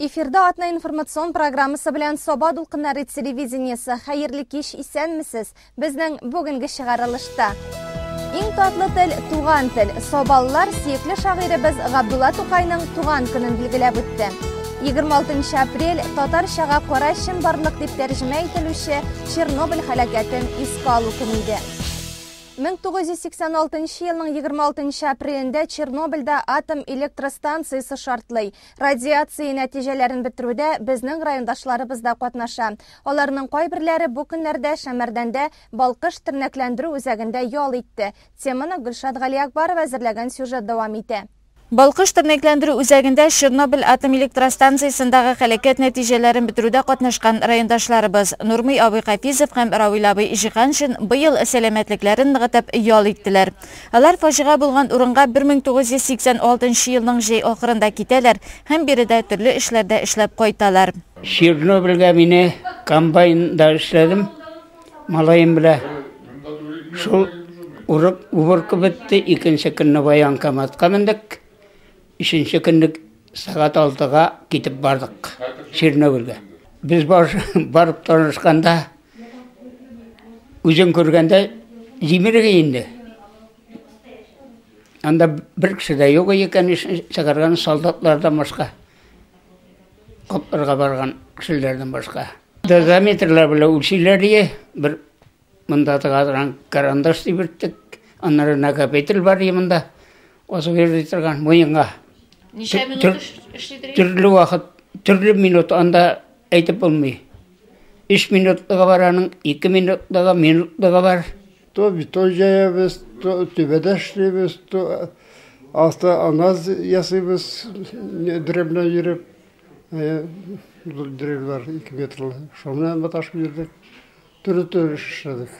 Эфирда атна информацион программасы белән Саба дулкыннары телевидениесе. Хәерле кич, исәнмесез? Безнең бүгенге чыгарылышта. Иң татлы тел – туган тел. Сабаллар сөекле шагыйребез Габдулла Тукайның туган көнен билгеләп үтте. 26 апрель татарчага кара чынбарлык дип тәрҗемә ителүче Чернобыль һәлакәтен искә алу көне иде. 1986 елның 26 апрелендә Чернобыльдә атом электростанциясе шартлый. Радиация нәтиҗәләрен бетерүдә безнең райондашларыбыз да катнаша. Аларның кайберләре бу көннәрдә Шәмәрдәндә балкыш тернәкләндерү үзәгендә ял итте. Теманы Гөлшат Галиякбарова әзерләгән сюжет дәвам итә. Балкыш тернәкләндерү үзәгендә Чернобыль атом электростанциясындагы һәлакәт нәтиҗәләрен бетерүдә катнашкан райондашларыбыз Нурмый абый Хафизов һәм Равил абый Җиһаншин быел сәламәтлекләрен ныгытып ял иттеләр. Алар фаҗига булган урынга 1986 елның җәй ахырында китәләр һәм биредә төрле эшләрдә эшләп кайталар. Чернобыльгә мине комбайнда эшләдем. Малаем белән. Шул убыркы бетте, икенче көнне военкоматка мендек. 3нче көнне сагат 6-га китеп бардык Чернобыльгә. Без барып танышканда, үзен күргәндә җимерегә инде. Анда бер кеше дә юк икән, чыгарган солдатлардан башка. Капларга барган кешеләрдән башка. Дозаметрлар белән үлчиләр ди, бер монда тагыран карандаш дип биттек. Аннары накопитель бар монда. Осы жерде торган муенга. Ничә минут эшлидер? Төрле вакыт, төрле минут анда әйтеп булмый. 3 минутлыгы бар аның, 2 минутлыгы бар. То җаябыз, то төбәдә эшлибез, то аста аназ ясыйбыз, дребна йөреп, дреллар 2 метрлы. Шуны баташ йөрдек. Төрле эшләдек.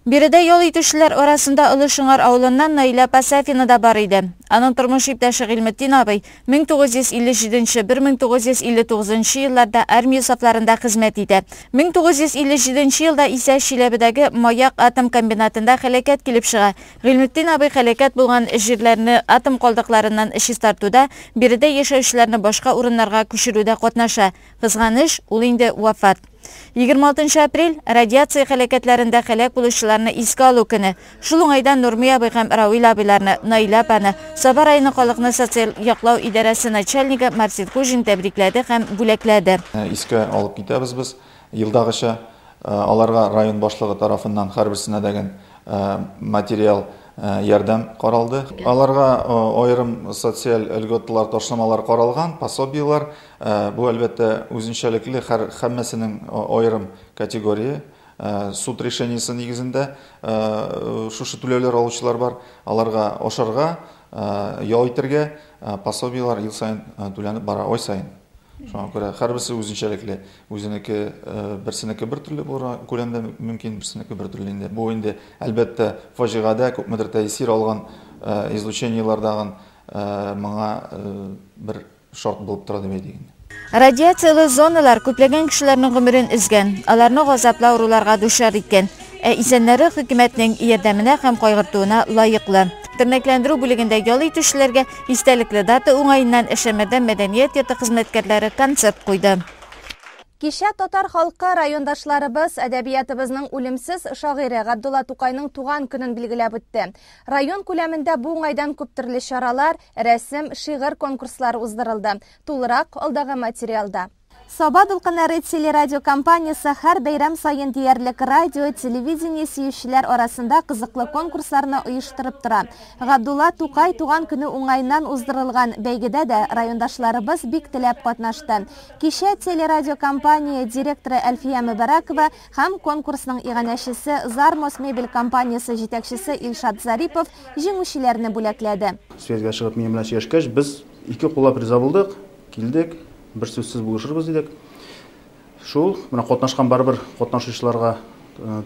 Биредә ял итүчеләр арасында Олы Шыңар авылыннан Наиля Пасафина да бар иде. Аның тормыш иптәше Гыйлметдин абый 1957-1959 елларда армия сафларында хезмәт итә. 1957 елда исә Чиләбедәге Маяк атом комбинатында һәлакәт килеп чыга. Гыйлметдин абый һәлакәт булган җирләрне атом калдыкларыннан чистартуда, биредә яшәүчеләрне башка урыннарга күчерүдә катнаша. Кызганыч, ул инде вафат. 26 апрель радиация һәлакәтләрендә һәлак булучыларны искә алу көне. Шул уңайдан Нурмый абый һәм Равил абыйларны, Наиля апаны, Саба районы халыкны социаль яклау идарәсе начальнигы Марсел Хужин тәбрикләде һәм бүләкләде. Искә алып китәбез без. Елдагыча аларга район башлыгы тарафыннан һәрберсенә дәгән материал ярдәм каралды. Аларга аерым социаль льготалар, ташламалар каралган, пособиялар. Бу әлбәттә үзенчәлекле һәммәсенең аерым категория. Суд решениясе нигезендә шушы түләүләр алучылар бар. Аларга ашарга, ял итәргә пособиялар ел сайын түләнеп бара, ай сайын. Шуңа күрә һәрберсе үзенчәлекле, үзенеке берсенеке бер төрле булырга күләмдә мөмкин, берсенеке бер төрле инде. Бу инде әлбәттә фаҗигада күпмедер тәэсир алган излучениялардагы моңа бер шарт булып тора дип әйтик. Радиациялы зоналар күпләгән кешеләрнең гомерен изгән, аларны газаплы авыруларга дучар иткән. Исәннәре хөкүмәтнең ярдәменә һәм кайгыртуына лаеклы. Тернәкләндерү бүлегендә ял итүчеләргә истәлекле дата уңаеннан эшләмәдә мәдәният йорты хезмәткәрләре концерт куйды. Кичә татар халкы райондашларыбыз әдәбиятыбызның үлемсез шагыйре Габдулла Тукайның туган көнен билгеләп үтте. Район күләмендә бу уңайдан күп төрле чаралар, рәсем, шигырь конкурслары уздырылды. Тулырак алдагы материалда. Саба дулкыннары телерадио компаниясы һәр бәйрәм сайын диярлек радио, телевидение сөючеләр арасында кызыклы конкурсларны оештырып тора. Габдулла Тукай туган көне уңайыннан уздырылган бәйгедә дә райондашларыбыз бик теләп катнашты. Кичә телерадио компания директоры Әлфия Мөбәрәкова һәм конкурсның иганәчесе Зармос мебель компаниясы җитәкчесе Илшат Зарипов җиңүчеләрне бүләкләде. Светка чыгып минем белән сөйләшкәч, без 2 куллап риза булдык, килдек. Бер сүзсез булышырбыз дидек. Шул, менә катнашкан барбер катнашучыларга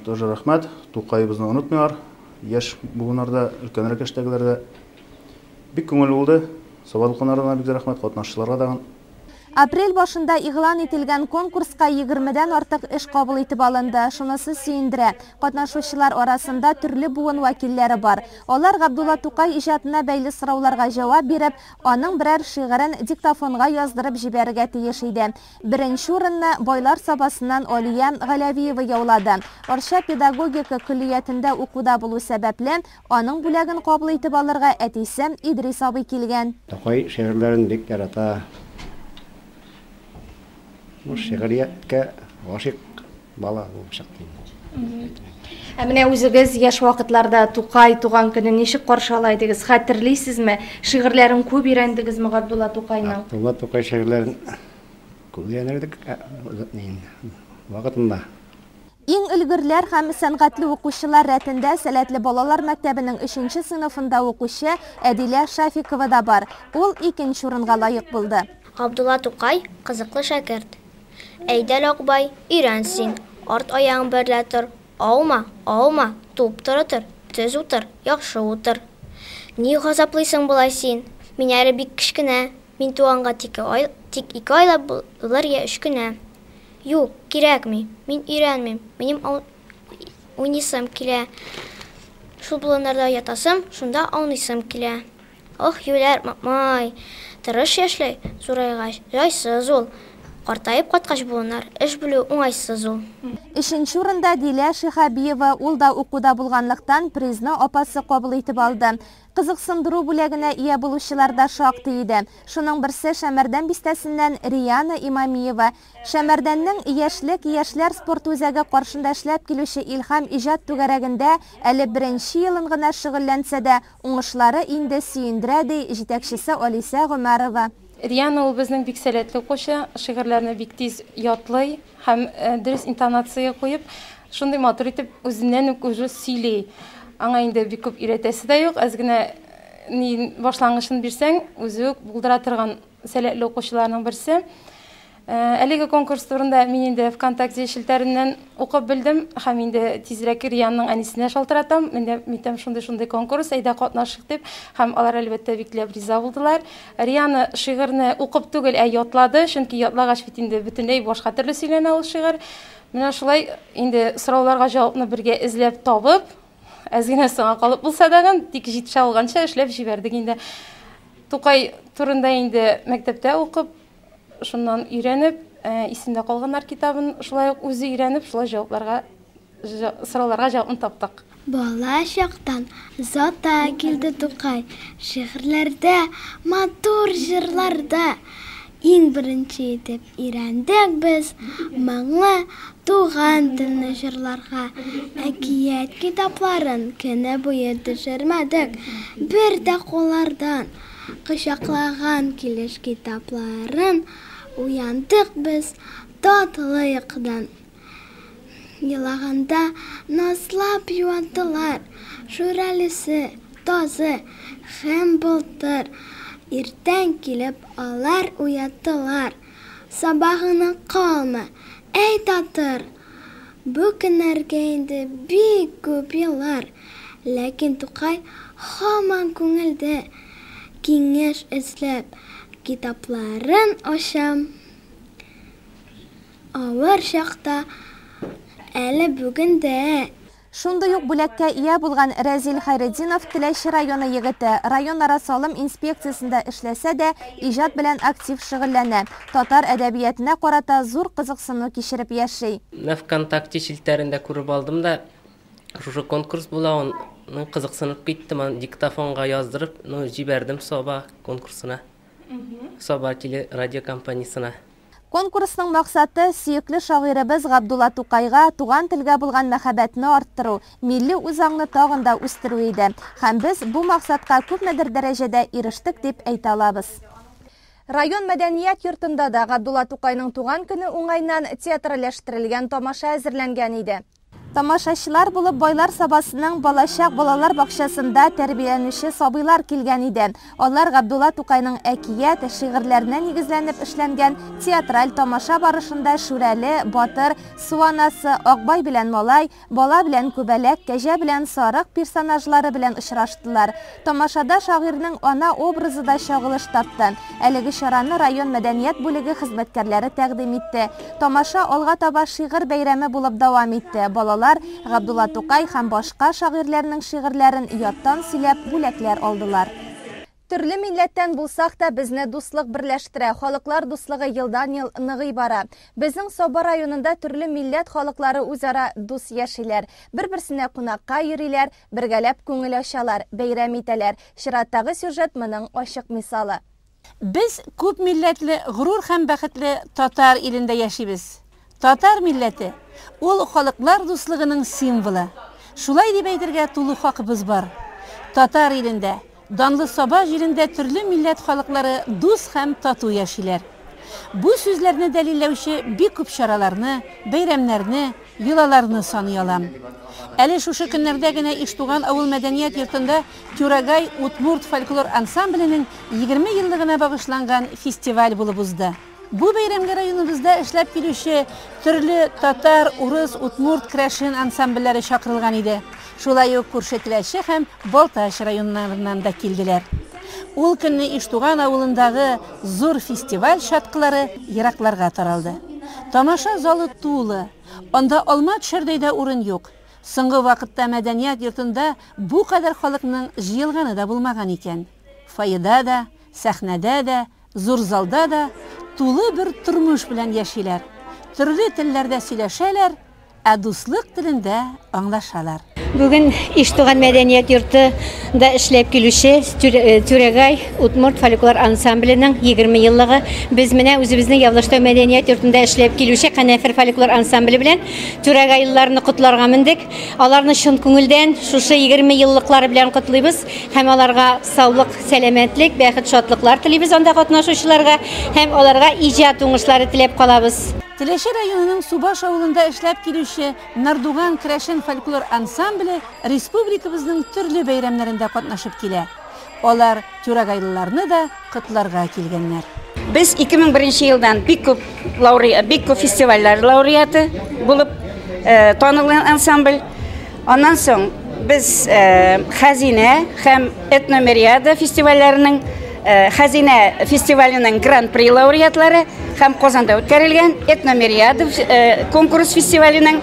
тоже рәхмәт. Тукайыбызны онытмыйлар. Яшь буыннарда, өлкәнрәк яшьтәгеләрдә бик күңелле булды. Саба дулкыннарына бик рәхмәт, катнашучыларга да. Апрель башында игълан ителгән конкурска 20дән артык эш кабул итеп алынды. Шунысы сөендерә. Катнашучылар арасында төрле буын вәкилләре бар. Алар Габдулла Тукай иҗатына бәйле сорауларга җавап биреп, аның берәр шигырен диктофонга яздырып җибәрергә тиеш иде. Беренче урынны Байлар сабасыннан Алия Галявиева яулады. Арча педагогика көллиятендә укуда булу сәбәпле, аның бүләген кабул итеп алырга әтисе Идрис абый килгән. Тукай шигырьләрен бик ярата. Шигырияткә гашыйк бала булып чыкты. Менә үзегез яшь вакытларда Тукай туган көнен ничек каршылайдыгыз? Хәтерлисезме? Шигырьләрен күп өйрәндегезме Габдулла Тукайның? Габдулла Тукай шигырьләрен күп өйрәнердек вакытында. Иң өлгерләр һәм сәнгатьле укучылар рәтендә Сәләтле балалар мәктәбенең 3нче сыйныфында укучы Әдилә Шафикова да бар. Ул 2нче урынга лаек булды. Габдулла Тукай кызыклы шәкерт. Әйдә Лакбай, өйрәнсин. Арт аяғын берлә тор. Аuma, туп тора-тор. Тез утыр, яхшы утыр. Ни газаплыйсың болай син? Мин әле бик кечкенә. Мин туганга тик 2 айлап булыр я 3 кенә. Юк, кирәкми. Мин өйрәнмим. Минем уйнысым килә. Шул буланнарда ятасым, шунда аунысым килә. Ох, юләр, мамай. Тырыш яшьләй, зурайгач, җайсыз ул. Картайып каткач булганнар, эш белү уңайсыз ул. 3нче урында Дилә Шихабиева, ул да укуда булганлыктан призны апасы кабул итеп алды. Кызыксындыру бүләгенә ия булучылар да шактый иде. Шуның берсе Шәмәрдән бистәсеннән Рияна Имамиева. Шәмәрдәннең яшьләр спорт үзәге каршында эшләп килүче Илһам иҗат түгәрәгендә әле 1нче елын гына шөгыльләнсә дә, уңышлары инде сөендерә ди җитәкчесе Алиса Гомәрова. Рияна ул безнең бик сәләтле укучы, шигырьләрне бик тиз ятлый һәм дөрес интонация куеп, шундый матур итеп үзеннән үк үзе сөйли. Аңа инде бик күп өйрәтәсе дә юк, аз гына ни башлангычын бирсәң, үзе булдыра торган сәләтле укучыларның берсе. Әлеге конкурс турында мин инде ВКонтакте шелтәреннән укып белдем һәм инде тизрәк Риянның әнисенә шалтыратам. Менә митәм шундый конкурс, әйдә катнашыйк дип, һәм алар әлбәттә бик риза булдылар. Рияна шигырьне укып түгел, ятлады, чөнки ятлагач бит инде бөтенләй башка төрле сөйләнә ул шигырь. Менә шулай инде сорауларга җавапны бергә эзләп табып, аз гына соңга калып булса да, тик җитешә алганча эшләп җибәрдек инде. Тукай турында инде мәктәптә укып, шуннан өйрәнеп, исемдә калганнар китабын шулай ук үзе өйрәнеп, шулай сорауларга җавапны таптык. Бала чактан зата килде Тукай, шигырьләрдә, матур җырларда. Иң беренче итеп өйрәндек без моңлы туган телне җырларга. Әкият китапларын көне буе төшермәдек, бер дә куллардан кычаклаган килеш китапларын уяндык без татлы йокыдан. Елаганда назлап юатылар, шүрәлесе, тазы һәм былтыр. Иртән килеп алар уяттылар, сабагына калма, әй татыр. Бу көннәргә инде бик күп еллар, ләкин Тукай һаман күңелдә. Киңәш эзләп китапларын ачам. Авыр чакта әле бүгендә. Шундый ук бүләккә ия булган Рәзил Хайретдинов Теләче районы егете. Районара салым инспекциясында эшләсә дә, иҗат белән актив шөгыльләнә. Татар әдәбиятына карата зур кызыксыну кичереп яши. ВКонтакте шилтәрендә күреп алдым да, шушы конкурс була, ның кызыксынып киттем, диктофонга яздырып, җибәрдем Соба конкурсына. Соба телерадио компаниясына. Конкурсның максаты сөекле шагыйребез Габдулла Тукайга туган телгә булган мәхәббәтне арттыру, милли үзаңны тагын да үстерү иде. Һәм без бу максатка күпмедер дәрәҗәдә ирештек дип әйтә алабыз. Район мәдәният йортында да Габдулла Тукайның туган көне уңайнан театраләштерелгән тамаша әзерләнгән иде. Тамашачылар булып байлар сабасының балачак балалар бакчасында тәрбияләнүче сабыйлар килгән иде. Алар Габдулла Тукайның әкият шигырьләренә нигезләнеп эшләнгән театраль тамаша барышында Шүрәле, Батыр, Суанасы, Акбай белән Малай, Бала белән Күбәләк, Кәҗә белән Сарык персонажлары белән очраштылар. Тамашада шагыйрьнең ана образы да чагылыш тапты. Әлеге чараны район мәдәният бүлеге хезмәткәрләре тәкъдим итте. Тамаша алга таба шигырь бәйрәме булып дәвам итте. Балалар Габдулла Тукай һәм башка шагыйрьләрнең шигырьләрен яттан сөйләп бүләкләр алдылар. Төрле милләттән булсак та безне дуслык берләштерә. Халыклар дуслыгы елдан-ел ныгый бара. Безнең Соба районында төрле милләт халыклары үзара дус яшиләр. Бер-берсенә кунакка йөриләр, бергәләп күңел ачалар, бәйрәм итәләр. Чираттагы сюжет моның ачык мисалы. Без күп милләтле, горур һәм бәхетле татар илендә яшибез. Татар милләте ул халыклар дуслыгының символы. Шулай дип әйтергә тулы хакыбыз бар. Татар илендә, данлы Саба җирендә төрле милләт халыклары дус һәм тату яшиләр. Бу сүзләрне дәлилләүче бик күп чараларны, бәйрәмнәрне, йолаларны саный алам. Әле шушы көннәрдә генә Иштуган авыл мәдәният йортында Тюрагай Утмурт фольклор ансамбленең 20 еллыгына багышланган фестиваль булып узды. Бу бәйрәмгә районыбызда эшләп килүче төрле татар, урыс, утмурт, крәшен ансамбльләре чакырылган иде. Шулай ук күрше Теләче һәм Балташ районнарыннан да килделәр. Ул көнне Иштуган авылындагы зур фестиваль шаткылары еракларга таралды. Тамаша залы тулы. Анда алма төшәрдәй дә урын юк. Соңгы вакытта мәдәният йортында бу кадәр халыкның җыелганы да булмаган икән. Файда да, сәхнәдә дә, зур залда да тулы бер тормыш белән яшиләр. Төрле телләрдә сөйләшәләр, ә дуслык телендә аңлашалар. Бүген Иштуган мәдәният йортында эшләп килүче Тюрагай Утмурт фольклор ансамбленең 20 еллыгы. Без менә үзебезнең Явлаштау мәдәният йортында эшләп килүче Канәфер фольклор ансамбле белән Тюрагайларны котларга мендек. Аларны чын күңелдән шушы 20 еллыклары белән котлыйбыз һәм аларга саулык, сәламәтлек, бәхет, шатлыклар телибез анда катнашучыларга һәм аларга иҗат уңышлары теләп калабыз. Теләче районының Субаш авылында эшләп килүче Нардуган крәшен фольклор ансамбле республикабызның төрле бәйрәмнәрендә катнашып килә. Алар Тюрагайлыларны да котларга килгәннәр. Без 2001 елдан бик күп фестивальләр лауреаты булып танылган ансамбль. Аннан соң без Хәзинә һәм Этномериада фестивальләренең Хәзинә фестиваленең гран-при лауреатлары һәм Казанда үткәрелгән Этномериада конкурс фестиваленең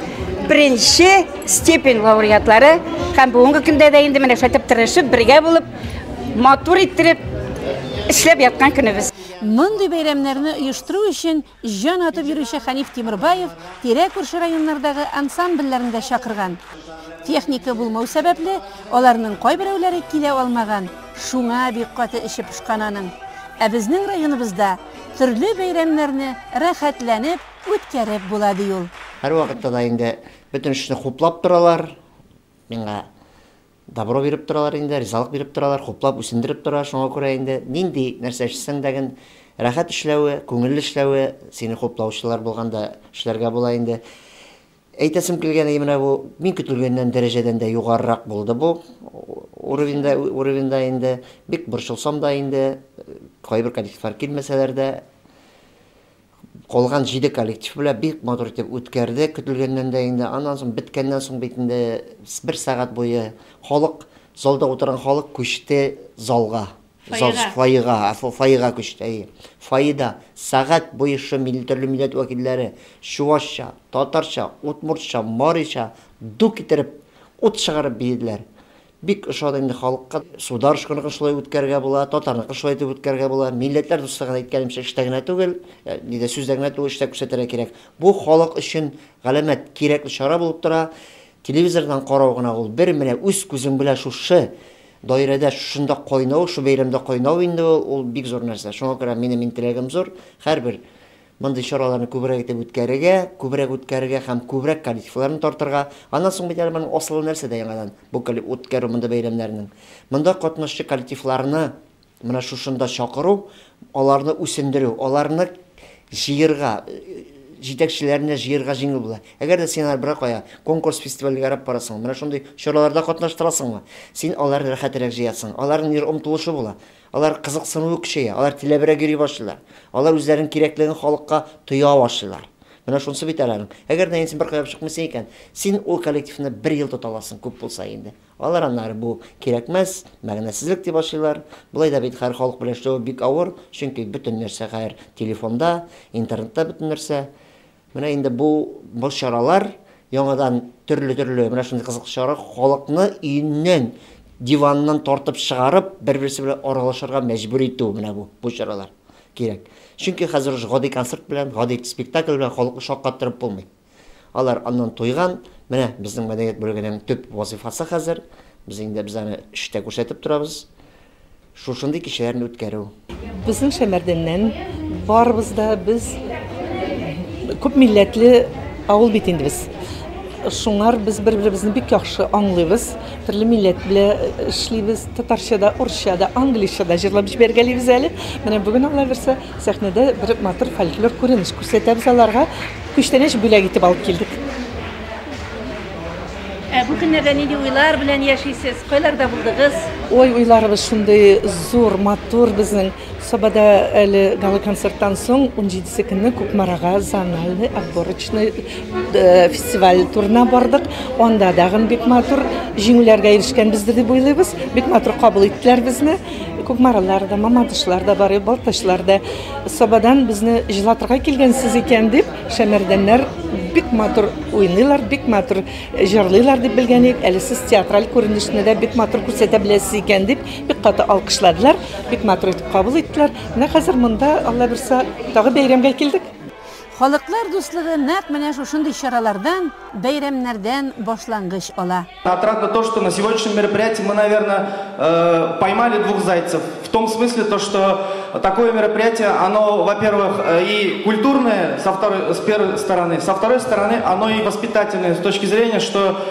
беренче степень лауреатлары һәм бүгенге көндә дә инде менә шайтып тырышып бергә булып матур иттереп эшләп яткан көнебез. Мондый бәйрәмнәрне оештыру өчен җан атып йөрүче Ханиф Тимербаев тирә-күрше районнардагы ансамбльләрне дә чакырган. Техника булмау сәбәпле аларның кайберәүләре килә алмаган. Шуңа бик каты эше пошкан аның. Ә безнең районыбызда төрле бәйрәмнәрне рәхәтләнеп үткәреп була ди ул. Һәр вакытта да инде бөтен эшне хуплап торалар. Миңа добро биреп торалар инде, ризалык биреп торалар, хуплап үсендереп тора. Шуңа күрә инде нинди нәрсә эшләсәң дәген рәхәт эшләве, күңелле эшләве, сине хуплаучылар булганда эшләргә була инде. Әйтәсем килгәне менә бу мин көтелгәннән дәрәҗәдән дә югарырак булды бу. Уровеньда инде бик борчылсам да инде кайбер коллективлар килмәсәләр дә калган 7 коллектив белән бик матур итеп үткәрде. Көтелгәннән дә инде аннан соң биткәннән соң бит инде 1 сәгать буе халык залда утырган халык күчте залга. Файга күчте. Файда сәгать буе шу төрле милләт вәкилләре Чувашча, Татарча, Утмуртча, Марича дук итеп ут чыгарып бирделәр. Бик ошады инде халыкка сударышканы шулай үткәргә була, татарны шулай итеп үткәргә була. Милләтләр дуслыгын әйткәнемчә эштә генә түгел, диде сүздә генә түгел, эштә күрсәтергә кирәк. Бу халык өчен галәмәт кирәкле чара булып тора. Телевизордан карау гына ул бер менә үз күзең белән шушы даирәдә шунда кайнау, шу бәйрәмдә кайнау инде ул бик зур нәрсә. Шуңа күрә минем интеллегем зур. Һәрбер мондый чараларны күбрәк итеп үткәрергә һәм күбрәк коллективларны тартырга. Аннан соң бит әле моның асыл нәрсә дә яңадан бу үткәрү монда бәйрәмнәрнең. Монда катнашчы коллективларны менә шушында чакыру, аларны үсендерү, аларны җыерга, жетекчилерине жыйырга жеңил була. Эгерде сен бир коя конкурс фестивалга карап барасың, менә шундый чараларда катнаштырасыңмы? Сен аларны рәхәтрәк җыясың. Аларның омтылышы була. Алар кызыксынуы көчәя, алар теләбрәк йөри башлыйлар. Алар үзләренең кирәклеген халыкка тоя башлыйлар. Менә шунысы бит аларның. Әгәр син бер кая чыкмыйсың икән, син ул коллективны 1 ел тота аласың, күп булса инде. Алар аннары бу кирәкмәс, мәгънәсезлек дип башлыйлар. Булай да бит һәр халык белән эшләү бик авыр, чөнки бөтен нәрсә хәер телефонда, интернетта бөтен нәрсә. Менә инде бу чаралар яңадан төрле менә шундый кызык чара халыкны өеннән, диваннан тартып чыгарып, бер-берсе белән аралашырга мәҗбүр итү менә бу чаралар кирәк. Чөнки хәзер гади концерт белән, гади спектакль белән халыкны шаккаттырып булмый. Алар аннан туйган, менә безнең мәдәният бүлегенең төп вазифасы хәзер, без аны эштә күрсәтеп торабыз. Шушындый кичәләрне үткәрү. Безнең Шәмәрдәннән барыбыз да без күп милләтле авыл бит инде без. Шуңар без бер-беребезне бик яхшы аңлыйбыз. Төрле милләт белән эшлибез. Татарчада, урысчада, английчада җырлап җибәргәлибез әле. Менә бүген алла берсә сәхнәдә бер матур фольклор күренеш күрсәтәбез аларга. Күчтәнеш бүләк итеп алып килдек. Бу көннәрдә нинди уйлар белән яшисез? Кайларда булдыгыз? Уйларыбыз шундый зур, матур безнең Сабада әле гала концерттан соң 17 көнне Күкмарага зональный отборочный фестиваль турына бардык. Анда дагы бик матур җиңүләргә ирешкән бездә дип уйлыйбыз. Бик матур кабул иттеләр безне. Күкмаралар да, Мамадышлар да бар, Балташлар да. Сабадан безне җылатырга килгәнсез икән дип Шәмәрдәннәр бик матур уйныйлар, бик матур җырлыйлар дип белгәнек. Әле сез театраль күренешне дә бик матур күрсәтә беләсез икән дип бик каты алкышладылар. Бик матур итеп кабул иттеләр. Менә хәзер монда Алла берсә тагы бәйрәмгә килдек. Халыклар дуслыгы нәкъ менә шушындый чаралардан, бәйрәмнәрдән башлангыч ала. Отрадно то, что на сегодняшнем мероприятии мы, наверное, поймали двух зайцев. В том смысле, то, что такое мероприятие, оно, во-первых, и культурное с первой стороны, со второй стороны, оно и воспитательное с точки зрения, что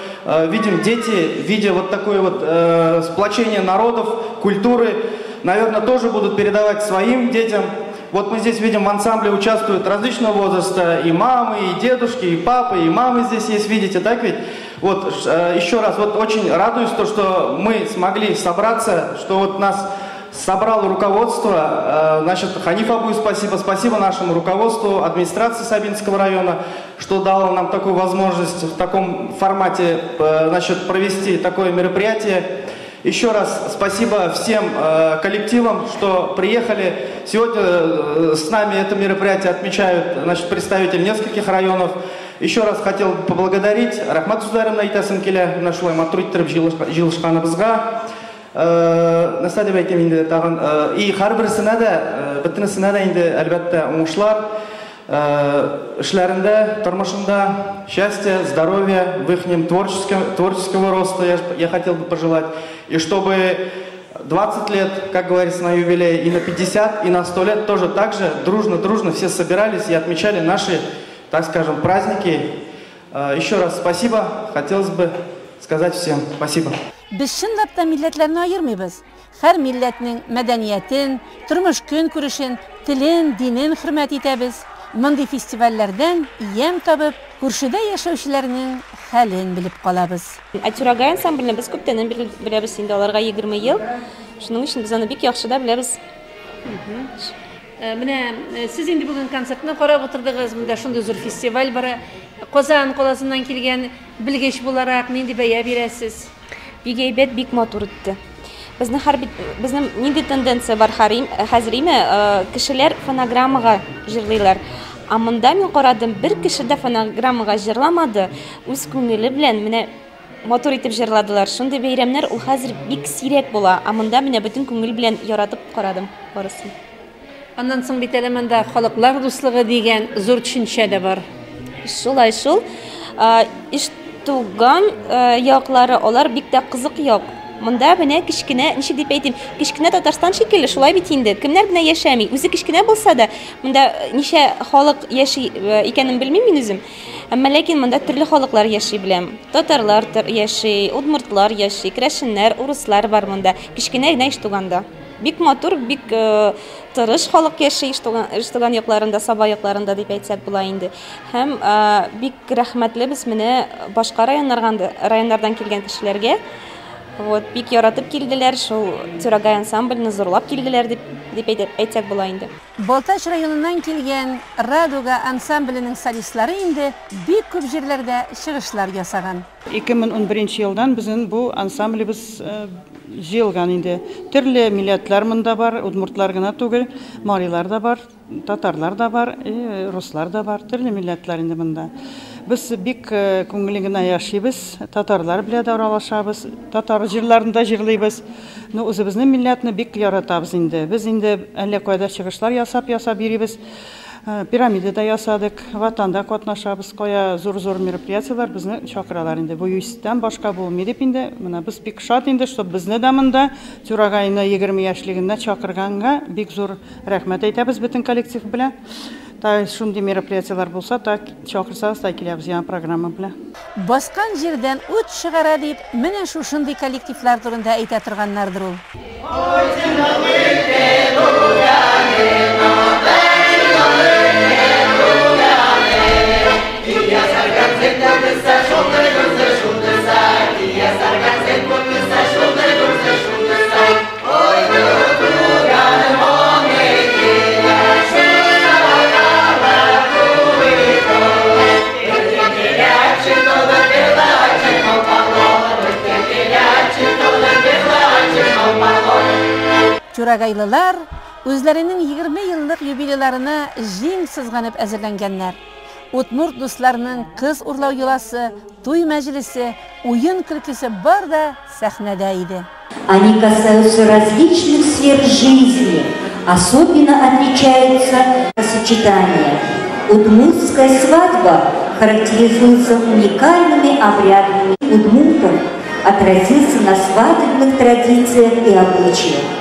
видим дети, видя вот такое вот сплочение народов, культуры, наверное, тоже будут передавать своим детям. Вот мы здесь видим, в ансамбле участвуют различного возраста и мамы, и дедушки, и папы, и мамы здесь есть, видите, так ведь? Вот еще раз, вот очень радуюсь, то, что мы смогли собраться, что вот нас собрало руководство, значит, Ханиф Абуй, спасибо нашему руководству, администрации Сабинского района, что дало нам такую возможность в таком формате, значит, провести такое мероприятие. Еще раз спасибо всем коллективам, что приехали. Сегодня с нами это мероприятие отмечают, значит, представители нескольких районов. Еще раз хотел поблагодарить Рахмат Сударовна Итасым келе, нашла матруйттырып жылышқаныбызға. Насадып айтем инде тағын. И харбірсіне де, біттінісіне де инде әлбәтті оңышлар. Шлярында, тормошында, счастья, здоровья, в их творческого роста я хотел бы пожелать. И чтобы 20 лет, как говорится, на юбилее, и на 50, и на 100 лет тоже так же дружно все собирались и отмечали наши, так скажем, праздники. Еще раз спасибо, хотелось бы сказать всем спасибо. Без чынлап та милләтләрне айырмыйбыз. Һәр милләтнең мәдәниятен, тормыш көнкүрешен, телен, динен хөрмәт итәбез. Мондый фестивальләрдән ям табып, күршедә яшәүчеләрнең хәлен белеп калабыз. Атюрагай ансамбльне без күптән беләбез инде, аларга 20 ел. Шуның өчен без аны бик яхшы да беләбез. Менә сез инде бүген концертны карап утырдыгыз, монда шундый зур фестиваль бара. Казан каласыннан килгән белгеч буларак нинди бәя бирәсез? Бик әйбәт, бик матур итте. Безнең нинди тенденция бар хәзер кешеләр фонограммага җырлыйлар. А монда мин карадым, бер кеше дә фонограммага җырламады, үз күңеле белән менә матур итеп җырладылар. Шундый бәйрәмнәр ул хәзер бик сирәк була. А монда менә бөтен күңел белән яратып карадым барысын. Аннан соң бит әле монда халыклар дуслыгы дигән зур төшенчә дә бар. Шулай шул. Иштуган яклары алар бик тә кызык як. Монда менә кичкенә, ничек дип әйтим, кичкенә Татарстан шикелле, шулай бит инде. Кемнәр белән яшәми? Үзе кичкенә булса да, монда ничә халык яши икәнен белмим мин үзем. Әмма ләкин монда төрле халыклар яши беләм. Татарлар яши, удмуртлар яши, керәшеннәр, урыслар бар монда. Кичкенә генә Иштуганда. Бик матур, бик тырыш халык яши Иштуган якларында, Саба якларында дип әйтсәк була инде. Һәм бик рәхмәтлебез менә башка районнардан килгән кешеләргә. Вот, бик яратып килделәр, шул Тюрагай ансамбльне зурлап килделәр дип әйтсәк була инде. Балтач районыннан килгән Радуга ансамбленең солистлары инде бик күп җирләрдә чыгышлар ясаган. 2011 елдан безнең бу ансамблебез җыелган инде. Төрле милләтләр монда бар, удмуртлар гына түгел, марилар да бар, татарлар да бар, руслар да бар, төрле милләтләр инде монда. Без бик күңелле генә яшибез, татарлар белән дә аралашабыз, татар җирләрендә җырлыйбыз. Ну, үзебезнең милләтне бик яратабыз инде. Без инде әллә кайда чыгышлар ясап йөрибез. Пирамидада ясадык, ватанда катнашабыз, кая зур-зур мероприятиялар безне чакыралар инде. Бу юстан башка булмый дип инде. Менә без бик шат инде, что безне дә монда Тюрагайны 20 яшьлегендә чакырганга бик зур рәхмәт әйтәбез бөтен коллектив белән. Та шундый мероприятиялар булса, та чакырсагыз та киләбез яңа программа белән. Баскан җирдән ут чыгара дип, менә шушындый коллективлар турында әйтә торганнардыр ул. Тюрагайлылар үзләренең 20 еллык юбилейларына җиң сызганып әзерләнгәннәр. Удмурт дусларының кыз урлау юласы, туй мәҗлесе, уен көлкесе бар да сәхнәдә иде. Они касаются различных сфер жизни, особенно отличаются сочетания. Удмуртская свадьба характеризуется уникальными обрядами удмуртов, отразился на свадебных традициях и обычаях.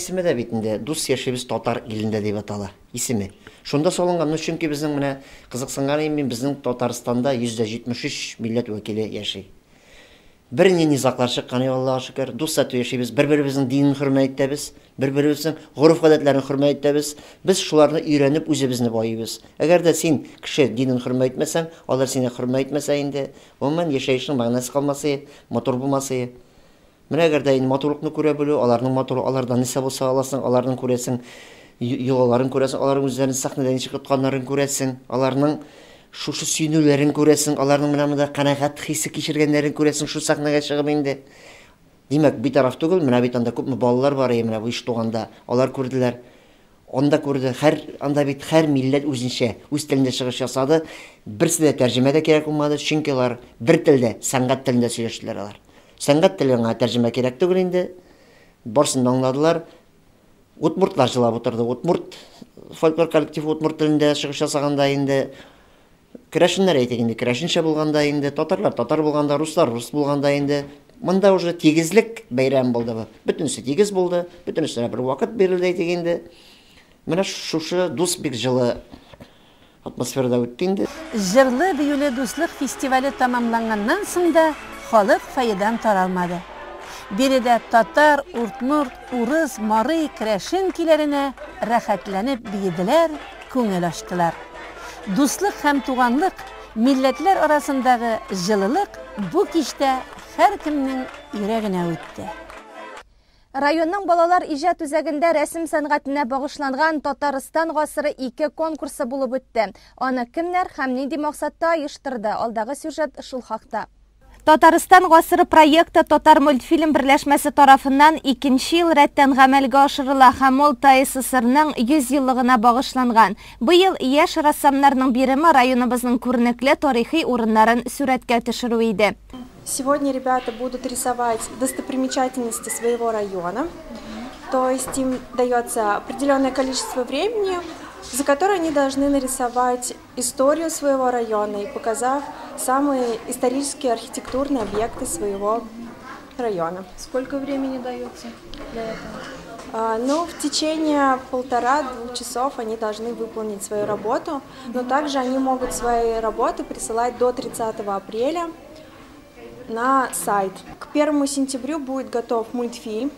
Исеме дә бит инде дус яшибез татар илендә дип атала. Исеме. Шунда салынган, чөнки безнең менә кызыксынган мен безнең Татарстанда 173 милләт вәкиле яши. Берне низаклар чыккан, Аллаһка шөкер, дуслар яшибез, бер-беребезнең динен хөрмәт итәбез, бер-беребезнең гореф-гадәтләрен хөрмәт итәбез. Без шуларны өйрәнеп үзебезне байыбыз. Әгәр дә син кеше динен хөрмәт итмәсәң, алар сине хөрмәт итмәсә инде, гомумән яшәешнең мәгънәсе калмасы, мотор булмасы. Менә әгәр дә матурлыкны күрә белү, аларның матур, алардан нисә булса аласың, аларның күрәсең, юлларын күрәсең, аларның үзләрен сәхнәдән ничек тотканнарын күрәсең, аларның шушы сөйнүләрен күрәсең, аларның менә монда канәгать хисе кичергәннәрен күрәсең шу сәхнәгә чыгып инде. Димәк, бит тараф түгел, менә бит анда күпме балалар бар, менә бу Иштуганда, алар күрделәр. Анда күрде, анда бит һәр милләт үзенчә, үз телендә чыгыш ясады. Берсе дә тәрҗемә дә кирәк булмады, чөнки алар бер телдә, сәнгать телендә сөйләштеләр алар. Сәнгать теленә тәрҗемә кирәк түгел инде. Барсын аңладылар. Удмуртлар җылап утырды. Удмурт фольклор коллектив удмурт телендә чыгыш ясаганда инде керәшеннәр әйтик инде, керәшенчә булганда инде, татарлар татар булганда, руслар рус булганда инде. Монда уже тигезлек бәйрәм булды. Бөтенесе тигез булды, бөтенесенә бер вакыт бирелде әйтик инде. Менә шушы дус бик җылы атмосферада үтті инде. Жырлы бүйілі дуслық фестивалі тамамланғаннан соң да халық файыдан таралмады. Береде татар, уртмурт, урыс, марый, крәшин киләренә рәхәтләнеп бейділер, күңел аштылар. Дуслық һәм туғанлық, милләтләр арасындағы жылылық бу киштә һәр кемнең йөрәгенә үтте. Районның балалар иҗат үзәгендә рәсем сәнгатенә багышланган Татарстан гасыры 2 конкурсы булып үтте. Аны кемнәр һәм нинди максатта оештырды? Алдагы сюжет шул хакта. Татарстан гасыры проекты Татар мультфильм берләшмәсе тарафыннан 2нче ел рәттән гамәлгә ашырыла һәм ул ТССРның 100 еллыгына багышланган. Быел яшь рассамнарның биреме районыбызның күренекле тарихи урыннарын сүрәткә төшерү иде. Сегодня ребята будут рисовать достопримечательности своего района, то есть им дается определенное количество времени, за которое они должны нарисовать историю своего района и показав самые исторические архитектурные объекты своего района. Сколько времени дается для этого? В течение 1,5-2 часов они должны выполнить свою работу, но также они могут свои работы присылать до 30 апреля. На сайт. К 1 сентябрю будет готов мультфильм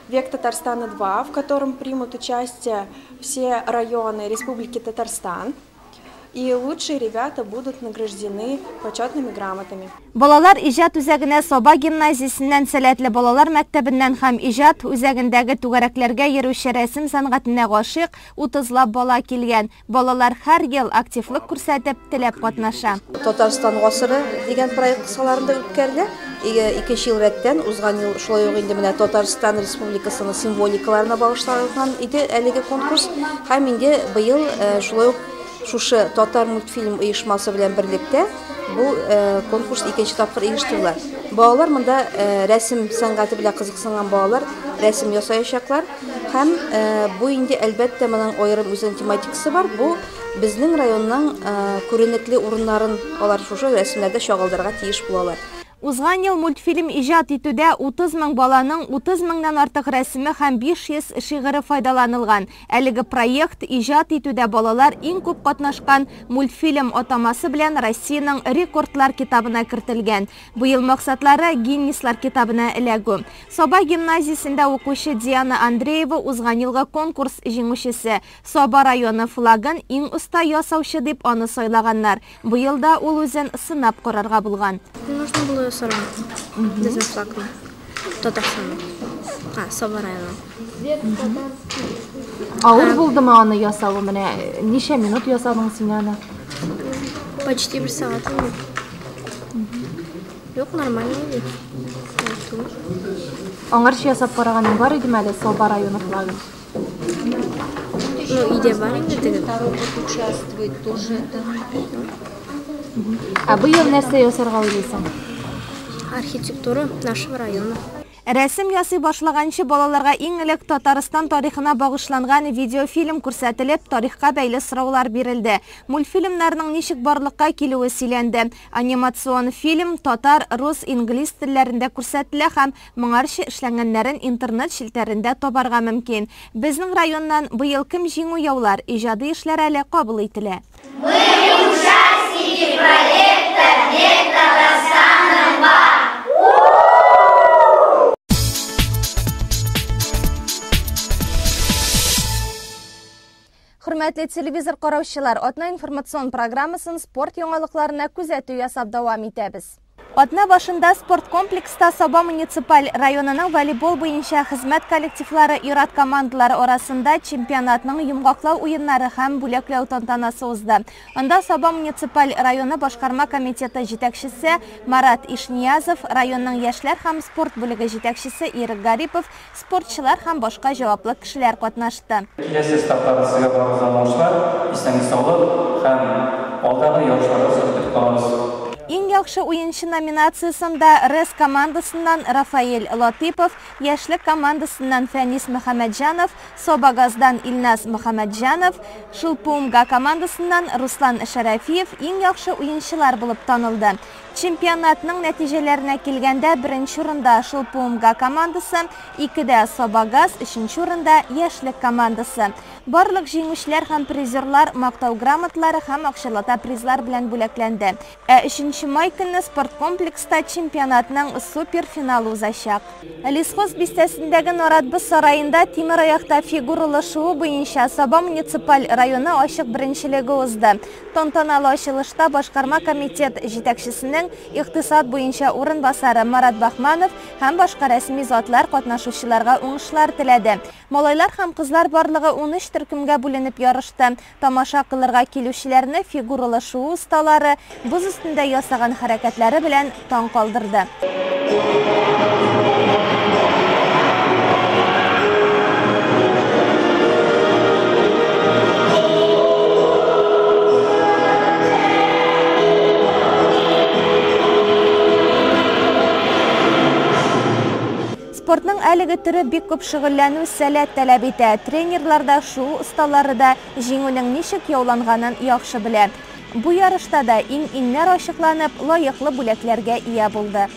«Век Татарстана 2», в котором примут участие все районы Республики Татарстан. И лучшие ребята будут награждены почетными грамотами. Балалар иҗат үзәгенә Саба гимназиясеннән сәләтле балалар мәктәбеннән һәм иҗат үзәгендәге түгәрәкләргә йөрүче рәсем сәнгатенә гашыйк 30лап бала килгән. Балалар һәр ел активлык күрсәтеп, теләп катнаша. Татарстан гасыры дигән проект кысаларында үткәрелә. 2 ел рәттән узган ел шулай ук инде менә Татарстан Республикасының символикаларына багышланган иде әлеге конкурс. Һәм инде быел шулай ук шушы Татар мультфильм оешмасы белән берлектә бу конкурс 2нче тапкыр оештырыла. Балалар монда рәсем сәнгате белән кызыксынган балалар рәсем ясаячаклар һәм бу инде әлбәттә моның аерым үзенең тематикасы бар. Бу безнең районның күренекле урыннарын алар шушы рәсемнәрдә чагылдырырга тиеш булалар. Узган ел мультфильм иҗат итүдә 30 мең баланың 30 меңнән артык рәсеме һәм 500 шигыре файдаланылган. Әлеге проект иҗат итүдә балалар иң күп катнашкан мультфильм атамасы белән Россиянең рекордлар китабына кертелгән. Быел максатлары Гиннислар китабына эләгү. Саба гимназиясендә укучы Диана Андреева узган елгы конкурс җиңүчесе. Саба районы флагын иң оста ясаучы дип аны сайлаганнар. Быел да ул үзен сынап карарга булган. Нужно было сорок. Безнең флагны. Татарстан. Саба районы. Авыр булдымы аны ясау? Менә ничә минут ясадың син аны? Почти 1 сәгать. Юк, нормально иде. Аңарчы ясап караганың бар идеме әле Саба районы флагын? Идея бар инде теге. Участвует тоже. Быел нәрсә ясарга уйлыйсың? Архитектура нашего района. Рәсем ясый башлаганчы балаларга иң элек Татарстан тарихына багышланган видеофильм күрсәтелеп, тарихка бәйле сораулар бирелде. Мультфильмнарның ничек барлыкка килүе сөйләнде. Анимацион фильм татар, рус, инглиз телләрендә күрсәтелә һәм моңарчы эшләнгәннәрен интернет шелтәрендә табарга мөмкин. Безнең районнан быел кем җиңү яулар, иҗади эшләр әле кабул ителә. Мы участники проекта «Век Татарстана 2». Хөрмәтле телевизор караучылар, Атна информацион программасын спорт яңалыкларына күзәтү ясап дәвам итәбез. Атна башында спорт комплекста Саба муниципаль районының волейбол буенча хезмәт коллективлары ират командалары арасында чемпионатның йомгаклау уеннары һәм бүләкләү тантанасы узды. Анда Саба муниципаль районы башкарма комитеты җитәкчесе Марат Ишниязов, районның яшьләр һәм спорт бүлеге җитәкчесе Ирек Гарипов, спортчылар һәм башка җаваплы кешеләр катнашты. Киләсе этаптагы сезгә барган исәнлек саулык һәм алдагы ярышларда сәламәтлек калабыз. Иң яхшы уенчы номинациясында РЭС командасыннан Рафаэль Латипов, яшьлек командасыннан Фәнис Мөхәммәтҗанов, Собагаздан Илназ Мөхәммәтҗанов, Шулпумга командасыннан Руслан Шәрәфиев иң яхшы уенчылар булып танылды. Чемпионатның нәтижеләренә килгәндә беренче урында Шылпуымга командасы, 2дә Собагаз, 3нче урында Яшлек командасы. Барлык җиңүчеләр һәм призерлар мактау грамоталары һәм акчалата призлар белән бүләкләнде. 3 май көнне спорт комплекста чемпионатның суперфиналы узачак. Лесхоз бистәсендәге Наратбыз сараенда тимер аякта фигуралы шоу буенча Саба муниципаль районы ачык беренчелеге узды. Тантаналы ачылышта башкарма комитет җитәкчесенең икътисад буенча урынбасары Марат Бахманов һәм башка рәсми затлар катнашучыларга уңышлар теләде. Малайлар һәм кызлар барлыгы 13 төркемгә бүленеп ярышты. Тамаша кылырга килүчеләрне фигуралы шоу осталары боз өстендә ясаган хәрәкәтләре белән таң калдырды. Спортның әлеге түрі бик күп шөгыльләнү сәләт таләп итә. Тренерлар да, шоу осталары да җиңүнең ничек яуланганын яхшы белә. Бу ярышта да иң-иңнәр ачыкланып, лаеклы бүләкләргә ия булды.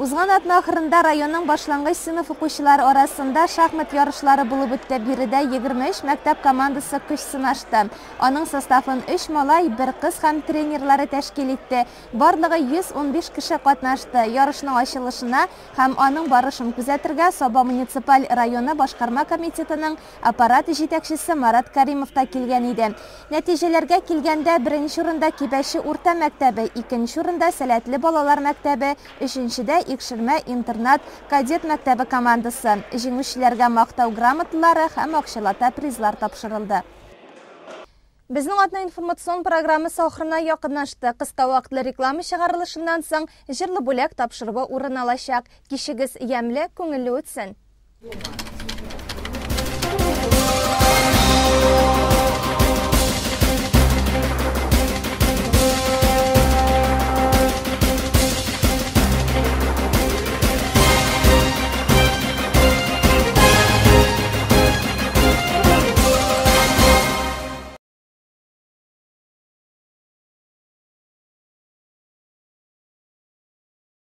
Узган атна ахырында районның башлангыч сыйныф укучылары арасында шахмат ярышлары булып үтте. Биредә 23 мәктәп командасы көч сынашты. Аның составын 3 малай, 1 кыз һәм тренерлары тәшкил итте. Барлыгы 115 кеше катнашты. Ярышның ачылышына һәм аның барышын күзәтергә Саба муниципаль районы башкарма комитетының аппарат җитәкчесе Марат Каримов та килгән иде. Нәтиҗәләргә килгәндә беренче урында Кибәче урта мәктәбе, икенче урында Сәләтле балалар мәктәбе, өченчедә Икшермә интернат кадет мәктәбе командасы. Җиңүчеләргә мактау грамоталары һәм акчалата призлар тапшырылды. Безнең атна информацион программасы ахырына якынлашты. Кыска вакытлы реклама чыгарылышыннан соң җырлы бүләк тапшыруы урын алачак. Кичегез ямьле, күңелле үтсен.